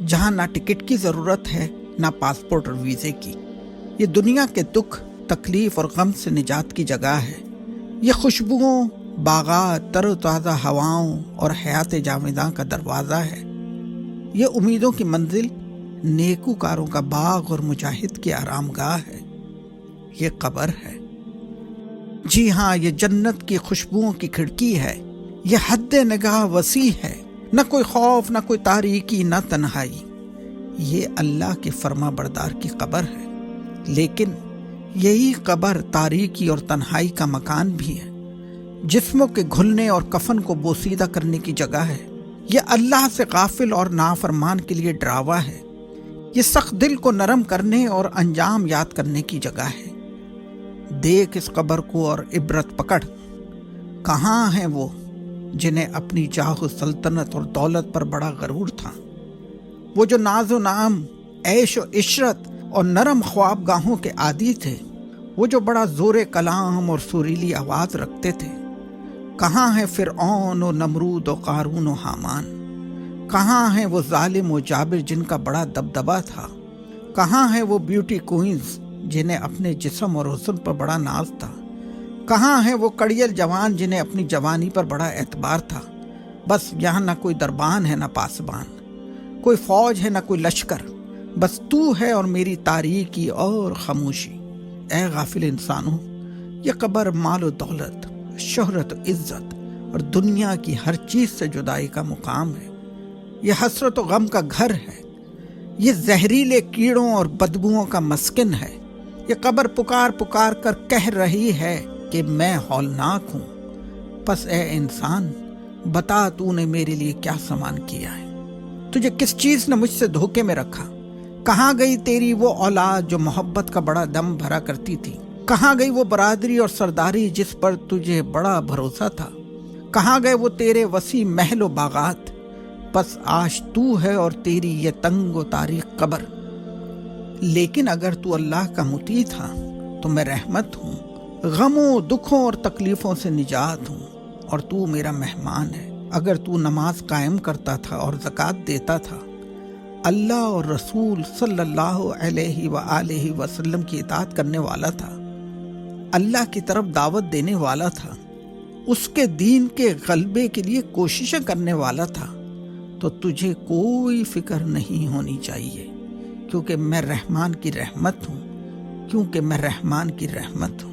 جہاں نہ ٹکٹ کی ضرورت ہے نہ پاسپورٹ اور ویزے کی۔ یہ دنیا کے دکھ، تکلیف اور غم سے نجات کی جگہ ہے۔ یہ خوشبوؤں، باغات، تر و تازہ ہواؤں اور حیات جاویداں کا دروازہ ہے۔ یہ امیدوں کی منزل، نیکوکاروں کا باغ اور مجاہد کی آرام گاہ ہے۔ یہ قبر ہے۔ جی ہاں، یہ جنت کی خوشبوؤں کی کھڑکی ہے۔ یہ حد نگاہ وسیع ہے، نہ کوئی خوف، نہ کوئی تاریکی، نہ تنہائی۔ یہ اللہ کے فرما بردار کی قبر ہے، لیکن یہی قبر تاریکی اور تنہائی کا مکان بھی ہے۔ جسموں کے گھلنے اور کفن کو بوسیدہ کرنے کی جگہ ہے۔ یہ اللہ سے غافل اور نافرمان کے لیے ڈراوا ہے۔ یہ سخت دل کو نرم کرنے اور انجام یاد کرنے کی جگہ ہے۔ دیکھ اس قبر کو اور عبرت پکڑ۔ کہاں ہیں وہ جنہیں اپنی جاہ و سلطنت اور دولت پر بڑا غرور تھا؟ وہ جو ناز و نعم، عیش و عشرت اور نرم خواب گاہوں کے عادی تھے، وہ جو بڑا زور کلام اور سریلی آواز رکھتے تھے۔ کہاں ہیں فرعون و نمرود و قارون و حامان؟ کہاں ہیں وہ ظالم و جابر جن کا بڑا دبدبا تھا؟ کہاں ہیں وہ بیوٹی کوئنز جنہیں اپنے جسم اور حسن پر بڑا ناز تھا؟ کہاں ہیں وہ کڑیل جوان جنہیں اپنی جوانی پر بڑا اعتبار تھا؟ بس یہاں نہ کوئی دربان ہے نہ پاسبان، کوئی فوج ہے نہ کوئی لشکر، بس تو ہے اور میری تاریکی اور خاموشی۔ اے غافل انسانوں، یہ قبر مال و دولت، شہرت و عزت اور دنیا کی ہر چیز سے جدائی کا مقام ہے۔ یہ حسرت و غم کا گھر ہے۔ یہ زہریلے کیڑوں اور بدبوؤں کا مسکن ہے۔ یہ قبر پکار پکار کر کہہ رہی ہے کہ میں ہولناک ہوں۔ پس اے انسان، بتا تو نے میرے لیے کیا سامان کیا ہے؟ تجھے کس چیز نے مجھ سے دھوکے میں رکھا؟ کہاں گئی تیری وہ اولاد جو محبت کا بڑا دم بھرا کرتی تھی؟ کہاں گئی وہ برادری اور سرداری جس پر تجھے بڑا بھروسہ تھا؟ کہاں گئے وہ تیرے وسیع محل و باغات؟ بس آج تو ہے اور تیری یہ تنگ و تاریک قبر۔ لیکن اگر تو اللہ کا مطیع تھا تو میں رحمت ہوں، غموں، دکھوں اور تکلیفوں سے نجات ہوں، اور تو میرا مہمان ہے۔ اگر تو نماز قائم کرتا تھا اور زکوٰۃ دیتا تھا، اللہ اور رسول صلی اللہ علیہ وآلہ وسلم کی اطاعت کرنے والا تھا، اللہ کی طرف دعوت دینے والا تھا، اس کے دین کے غلبے کے لیے کوششیں کرنے والا تھا، تو تجھے کوئی فکر نہیں ہونی چاہیے، کیونکہ میں رحمان کی رحمت ہوں،